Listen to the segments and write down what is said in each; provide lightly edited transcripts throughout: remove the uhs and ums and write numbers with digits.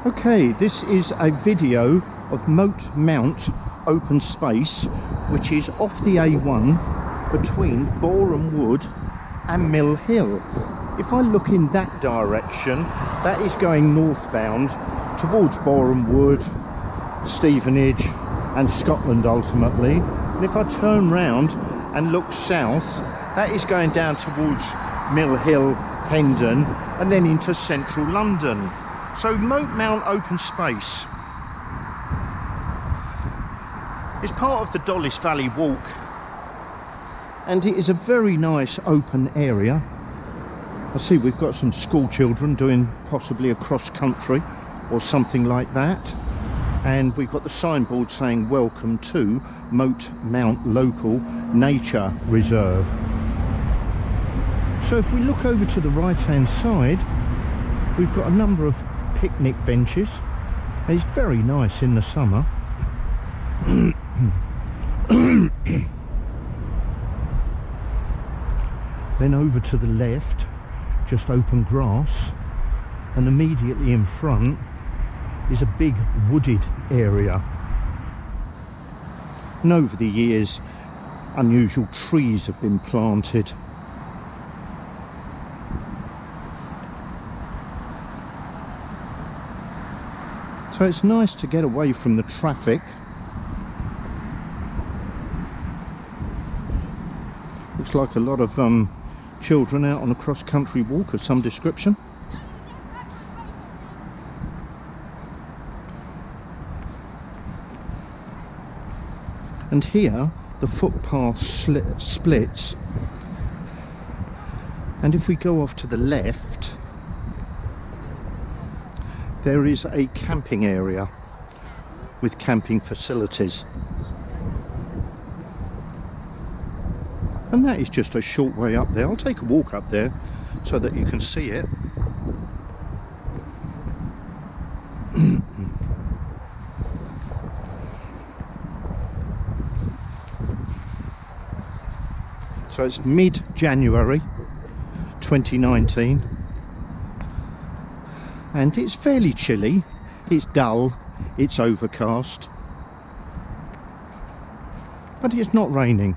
Okay, this is a video of Moat Mount Open Space, which is off the A1 between Boreham Wood and Mill Hill. If I look in that direction, that is going northbound towards Boreham Wood, Stevenage and Scotland ultimately. And if I turn round and look south, that is going down towards Mill Hill, Hendon and then into central London. So Moat Mount Open Space is part of the Dollis Valley Walk, and it is a very nice open area. I see we've got some school children doing possibly a cross country or something like that, and we've got the signboard saying welcome to Moat Mount Local Nature Reserve. So if we look over to the right hand side, we've got a number of picnic benches. It's very nice in the summer. Then over to the left, just open grass, and immediately in front is a big wooded area. And over the years, unusual trees have been planted. So it's nice to get away from the traffic. Looks like a lot of children out on a cross-country walk of some description. And here the footpath splits, and if we go off to the left, there is a camping area with camping facilities, and that is just a short way up there. I'll take a walk up there so that you can see it. So it's mid-January 2019. And it's fairly chilly, it's dull, it's overcast, but it's not raining.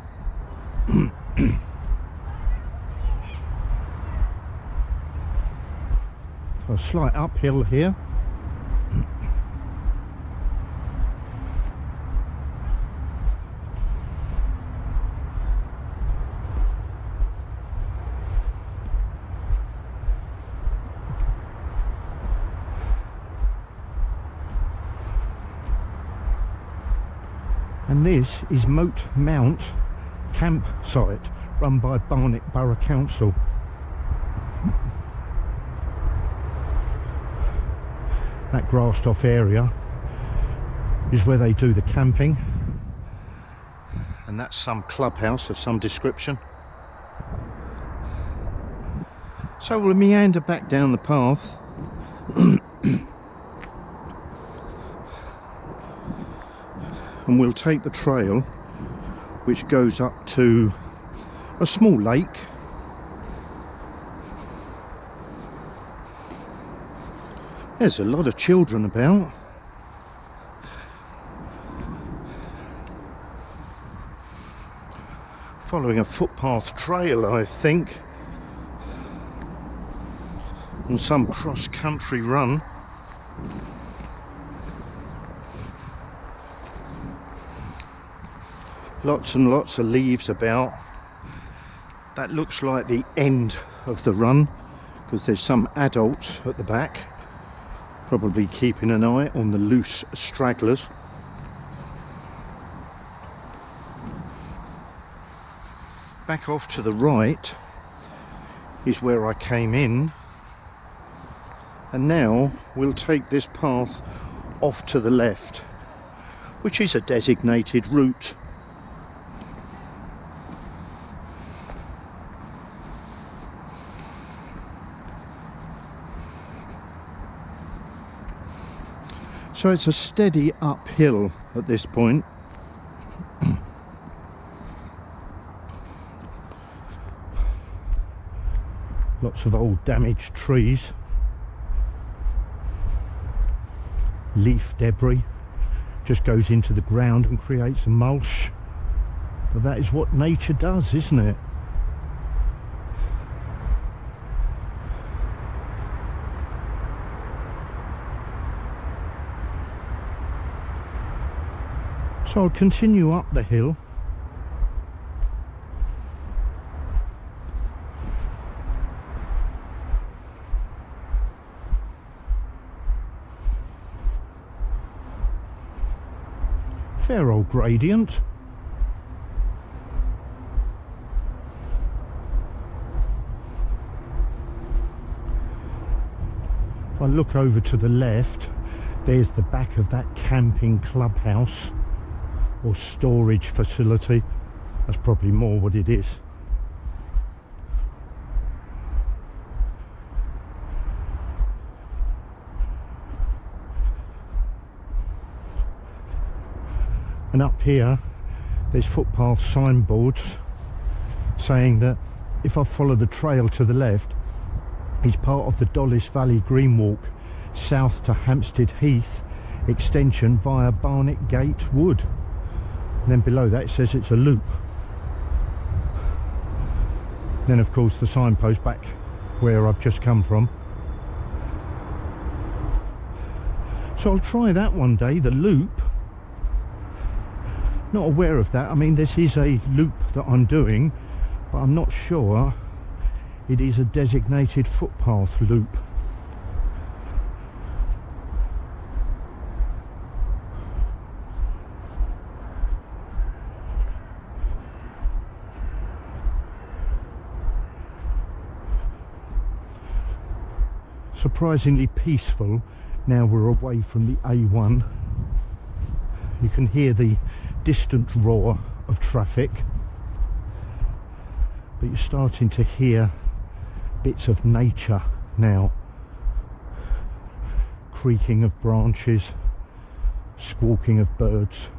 So a slight uphill here. And this is Moat Mount campsite run by Barnet Borough Council. That grassed off area is where they do the camping, and that's some clubhouse of some description. So we'll meander back down the path. And we'll take the trail which goes up to a small lake. There's a lot of children about. Following a footpath trail, I think, on some cross-country run. Lots and lots of leaves about. That looks like the end of the run, because there's some adults at the back probably keeping an eye on the loose stragglers. Back off to the right is where I came in, and now we'll take this path off to the left, which is a designated route. So it's a steady uphill at this point. Lots of old damaged trees. leaf debris, just goes into the ground and creates a mulch. But that is what nature does, isn't it? So I'll continue up the hill. Fair old gradient. If I look over to the left, there's the back of that camping clubhouse or storage facility. That's probably more what it is. And up here there's footpath signboards saying that if I follow the trail to the left, it's part of the Dollis Valley Green Walk south to Hampstead Heath extension via Barnet Gate Wood. And then below that it says it's a loop. Then of course the signpost back where I've just come from. So I'll try that one day, the loop. Not aware of that. I mean, this is a loop that I'm doing, but I'm not sure it is a designated footpath loop. Surprisingly peaceful now we're away from the A1. You can hear the distant roar of traffic, but you're starting to hear bits of nature now. Creaking of branches, squawking of birds.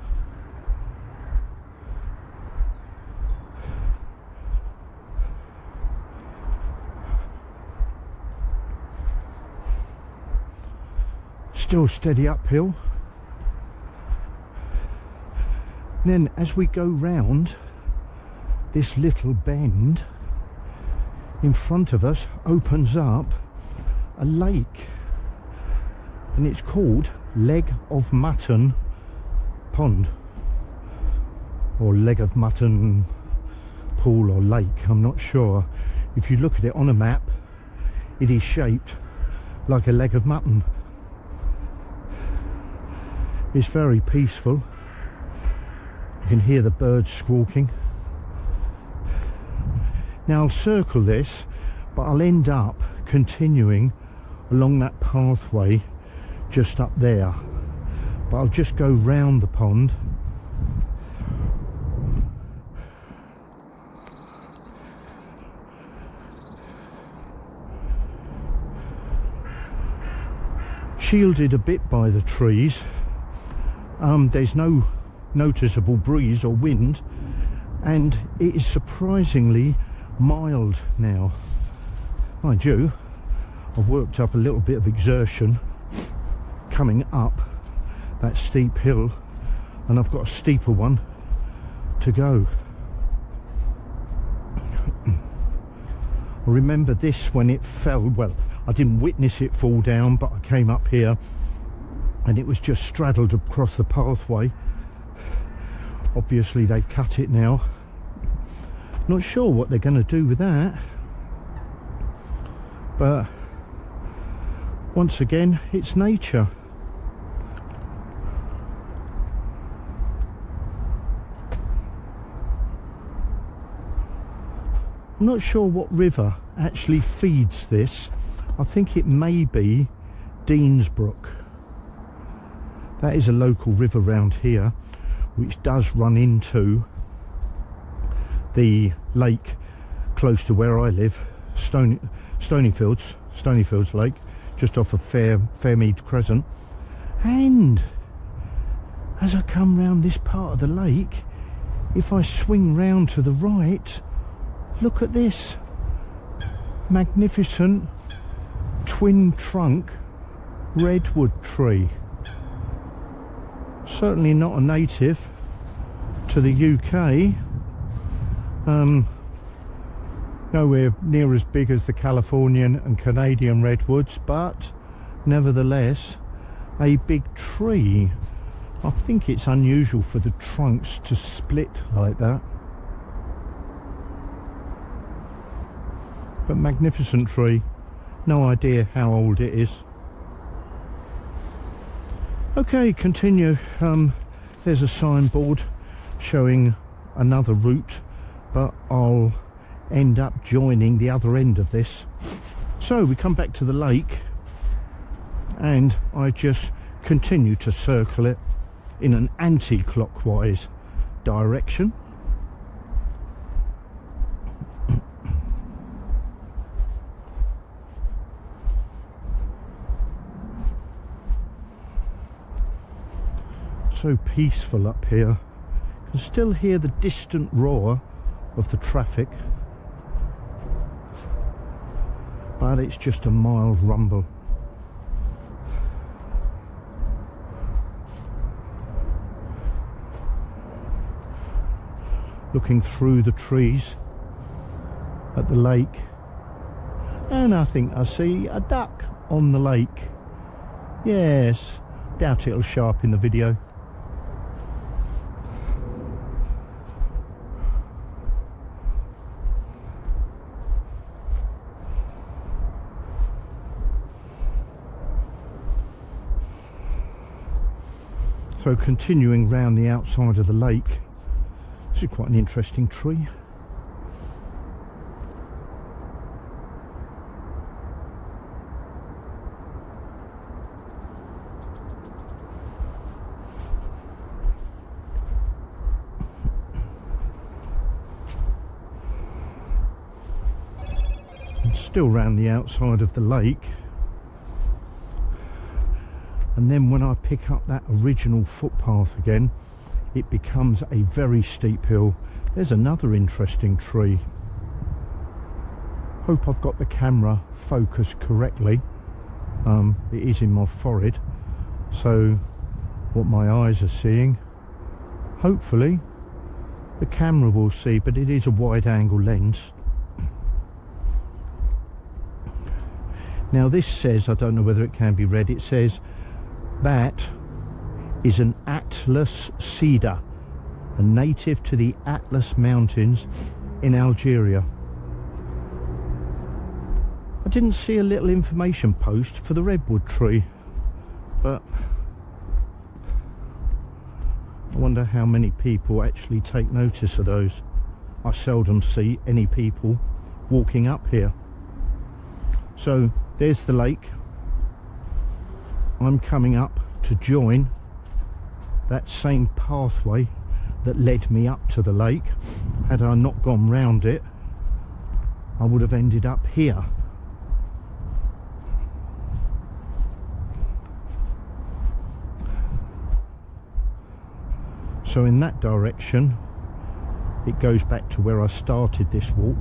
Still steady uphill. Then as we go round this little bend, in front of us opens up a lake, and it's called Leg of Mutton Pond, or Leg of Mutton Pool or Lake, I'm not sure. If you look at it on a map, it is shaped like a leg of mutton. It's very peaceful. You can hear the birds squawking. Now I'll circle this, but I'll end up continuing along that pathway just up there. But I'll just go round the pond. Shielded a bit by the trees. There's no noticeable breeze or wind, and it is surprisingly mild now. Mind you, I've worked up a little bit of exertion coming up that steep hill, and I've got a steeper one to go. I remember this when it fell. Well, I didn't witness it fall down, but I came up here and it was just straddled across the pathway. Obviously they've cut it now. Not sure what they're going to do with that, but once again it's nature. I'm not sure what river actually feeds this. I think it may be Deansbrook. That is a local river round here which does run into the lake close to where I live, Stonyfields Lake, just off of Fairmead Crescent. And as I come round this part of the lake, if I swing round to the right, look at this magnificent twin trunk redwood tree. Certainly not a native to the UK. Nowhere near as big as the Californian and Canadian redwoods, but nevertheless a big tree. I think it's unusual for the trunks to split like that, but magnificent tree. No idea how old it is. Okay, continue. There's a signboard showing another route, but I'll end up joining the other end of this. So we come back to the lake and I just continue to circle it in an anti-clockwise direction. So peaceful up here. You can still hear the distant roar of the traffic, but it's just a mild rumble. Looking through the trees at the lake, and I think I see a duck on the lake. Yes, doubt it'll show up in the video. So continuing round the outside of the lake, this is quite an interesting tree. And still round the outside of the lake. And then when I pick up that original footpath again, it becomes a very steep hill. There's another interesting tree. Hope I've got the camera focused correctly. It is in my forehead, so what my eyes are seeing, hopefully the camera will see, but it is a wide angle lens. Now this says, I don't know whether it can be read, it says that is an Atlas cedar, a native to the Atlas Mountains in Algeria. I didn't see a little information post for the redwood tree, but I wonder how many people actually take notice of those. I seldom see any people walking up here. So there's the lake. I'm coming up to join that same pathway that led me up to the lake. Had I not gone round it, I would have ended up here. So in that direction it goes back to where I started this walk.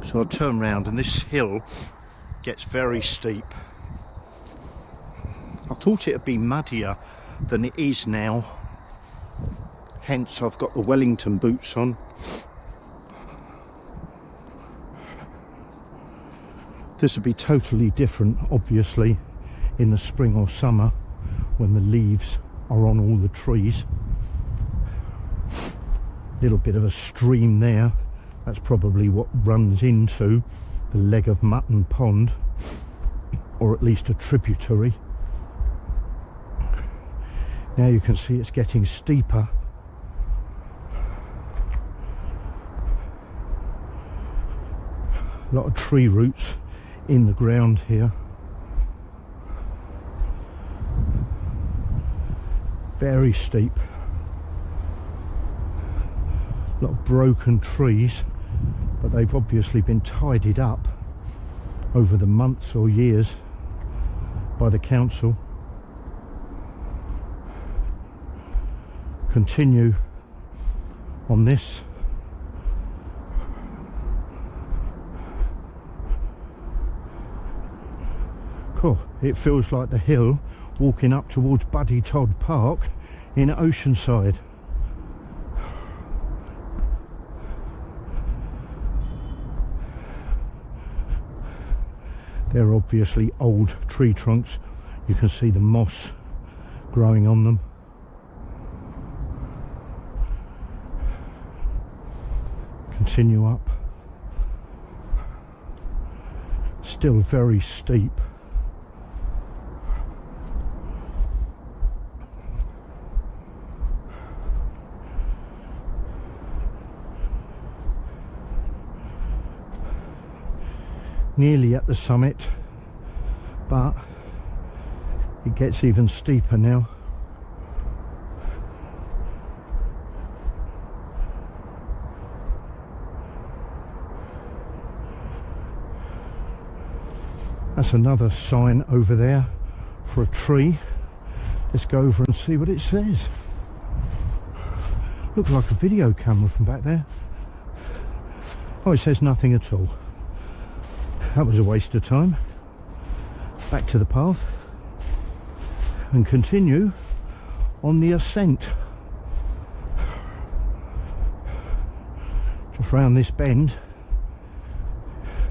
So I'll turn round and this hill gets very steep. I thought it would be muddier than it is now, hence I've got the Wellington boots on. This would be totally different obviously in the spring or summer when the leaves are on all the trees. Little bit of a stream there, that's probably what runs into the Leg of Mutton Pond, or at least a tributary. Now you can see it's getting steeper. A lot of tree roots in the ground here. Very steep. A lot of broken trees, but they've obviously been tidied up over the months or years by the council. Continue on this. Cool. It feels like the hill walking up towards Buddy Todd Park in Oceanside. They're obviously old tree trunks. You can see the moss growing on them. Continue up. Still very steep. Nearly at the summit, but it gets even steeper now. That's another sign over there for a tree. Let's go over and see what it says. Looks like a video camera from back there. Oh, it says nothing at all. That was a waste of time. Back to the path and continue on the ascent. Just round this bend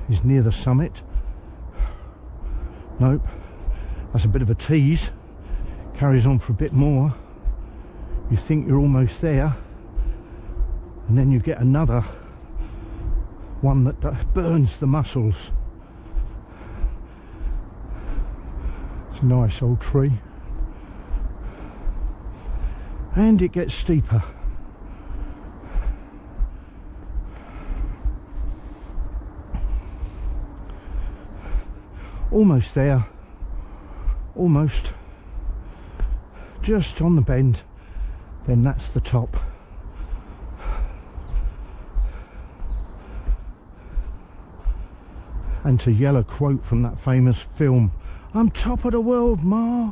is near the summit. Nope, that's a bit of a tease. Carries on for a bit more. You think you're almost there, and then you get another one that burns the muscles. It's a nice old tree, and it gets steeper. Almost there, almost just on the bend, then that's the top. And to yell a quote from that famous film, "I'm top of the world, Ma."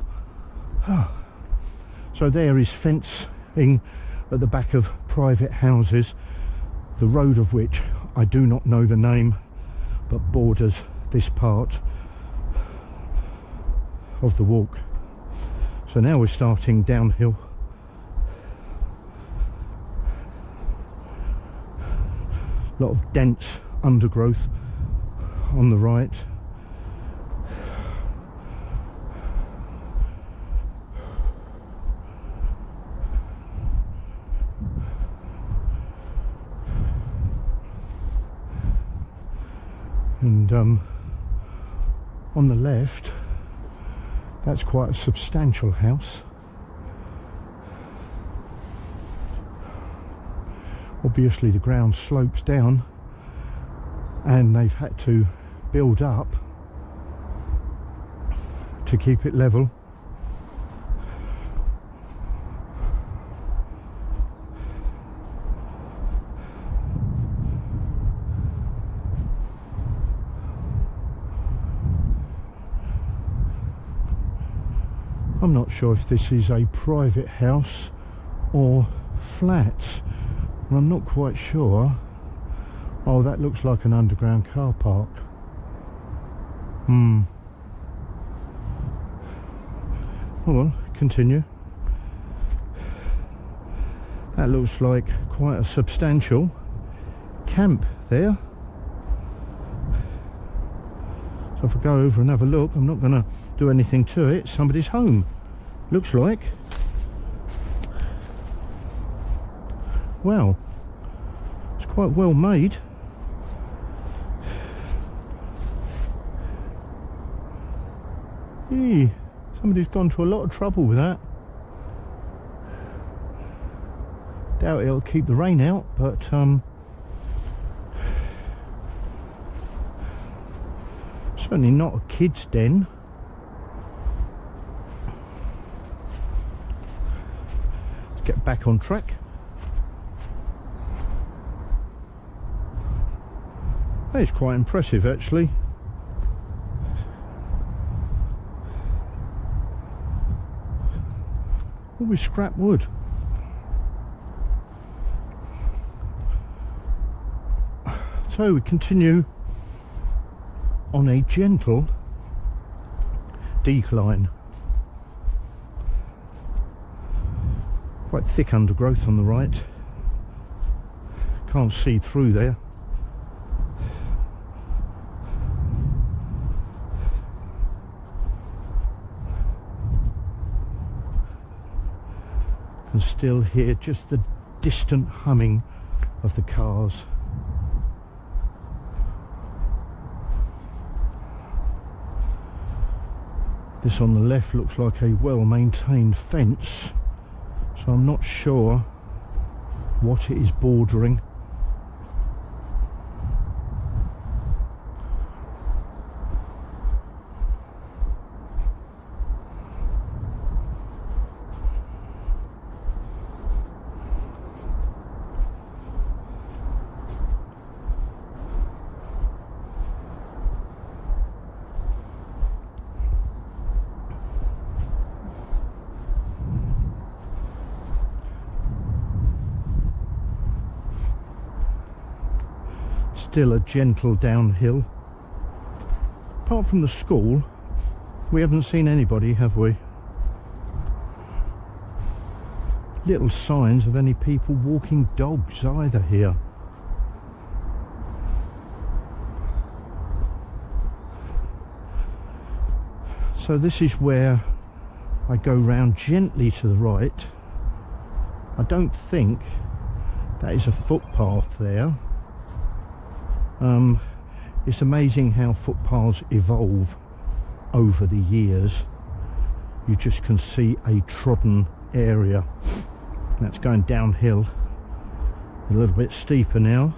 So there is fencing at the back of private houses, the road of which I do not know the name, but borders this part of the walk. So now we're starting downhill. A lot of dense undergrowth on the right. And on the left, that's quite a substantial house. Obviously the ground slopes down and they've had to build up to keep it level. I'm not sure if this is a private house or flats, and I'm not quite sure. Oh, that looks like an underground car park. Oh well, continue. That looks like quite a substantial camp there. So if I go over and have a look, I'm not going to do anything to it. Somebody's home, looks like. Wow, it's quite well made. Eee, somebody's gone to a lot of trouble with that. Doubt it'll keep the rain out, but certainly not a kid's den. Let's get back on track. That is quite impressive, actually. All with scrap wood. So we continue on a gentle decline. Quite thick undergrowth on the right. Can't see through there. Can still hear just the distant humming of the cars. This on the left looks like a well-maintained fence, so I'm not sure what it is bordering. Still a gentle downhill. Apart from the school, we haven't seen anybody, have we? Little signs of any people walking dogs either here. So this is where I go round gently to the right. I don't think that is a footpath there. It's amazing how footpaths evolve over the years. You just can see a trodden area. That's going downhill, a little bit steeper now.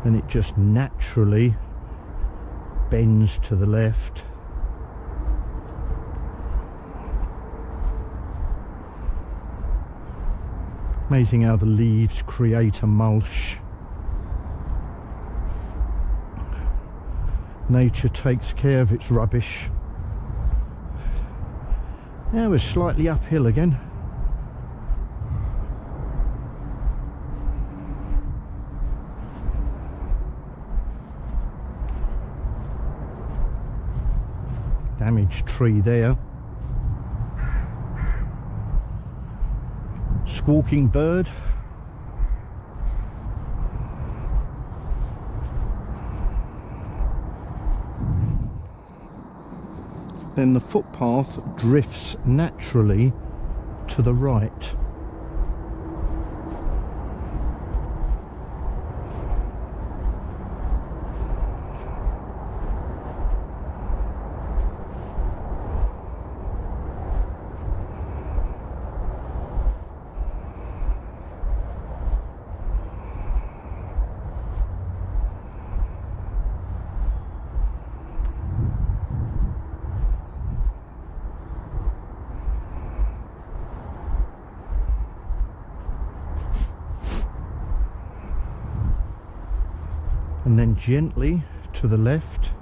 Then it just naturally bends to the left. Amazing how the leaves create a mulch. Nature takes care of its rubbish. Now we're slightly uphill again. Damaged tree there. Squawking bird. Then the footpath drifts naturally to the right. And then gently to the left.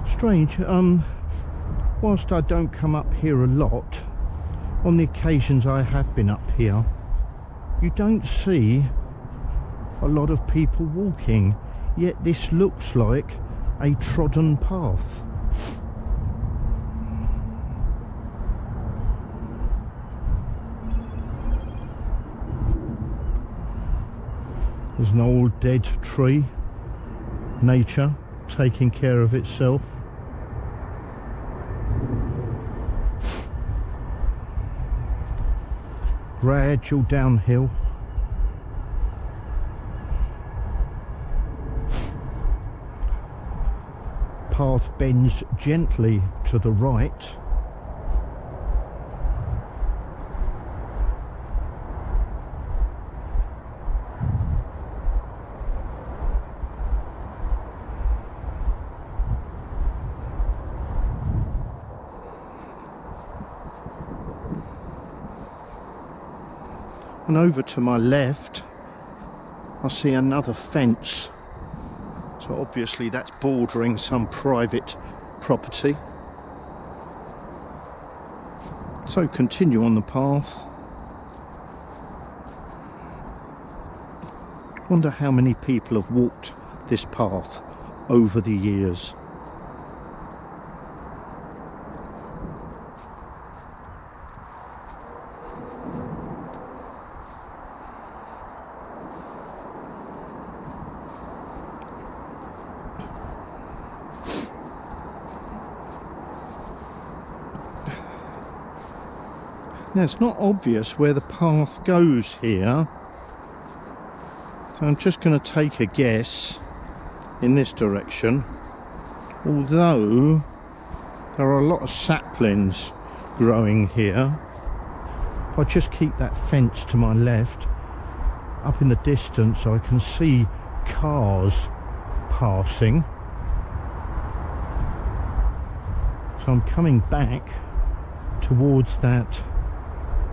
Strange, whilst I don't come up here a lot, on the occasions I have been up here, you don't see a lot of people walking, yet this looks like a trodden path. There's an old dead tree, nature taking care of itself. Gradual downhill. Path bends gently to the right. And over to my left I see another fence, So obviously that's bordering some private property. So continue on the path. Wonder how many people have walked this path over the years. Now it's not obvious where the path goes here, so I'm just going to take a guess in this direction, although there are a lot of saplings growing here. If I just keep that fence to my left, up in the distance I can see cars passing, so I'm coming back towards that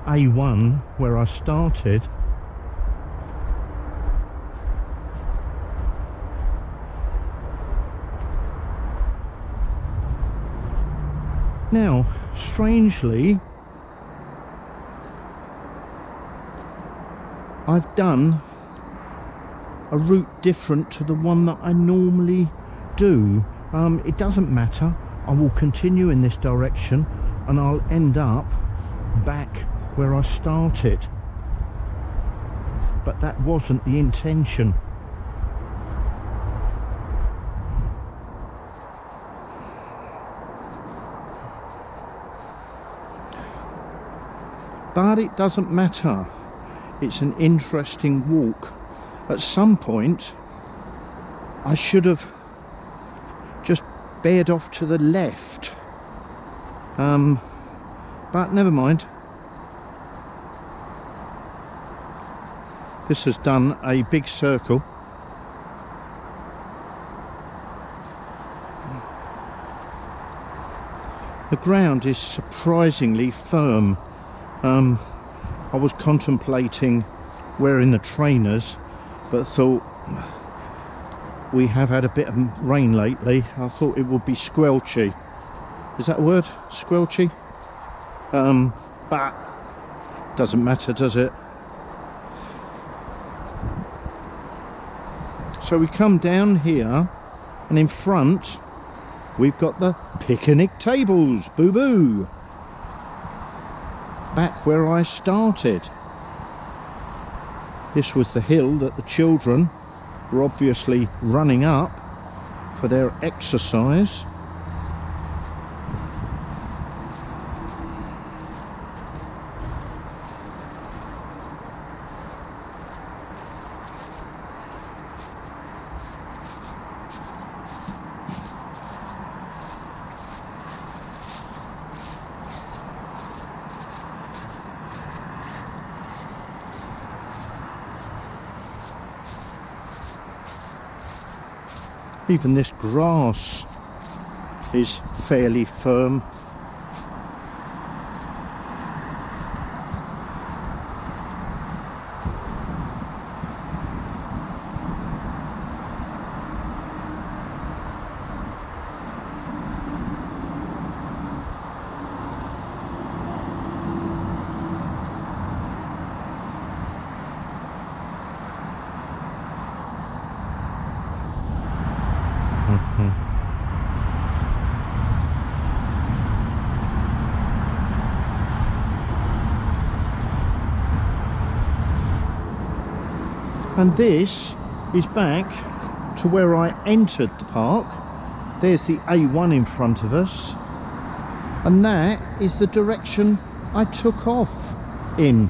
A1 where I started. Now, strangely, I've done a route different to the one that I normally do. It doesn't matter, I will continue in this direction and I'll end up back where I started, but that wasn't the intention. But it doesn't matter, it's an interesting walk. At some point I should have just bared off to the left, but never mind. This has done a big circle. The ground is surprisingly firm. I was contemplating wearing the trainers, but thought we have had a bit of rain lately. I thought it would be squelchy. Is that a word? Squelchy? But doesn't matter, does it? So we come down here, and in front we've got the picnic tables. Boo boo! Back where I started. This was the hill that the children were obviously running up for their exercise. Even this grass is fairly firm. And this is back to where I entered the park. There's the A1 in front of us, and that is the direction I took off in.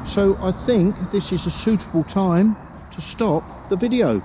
So I think this is a suitable time to stop the video.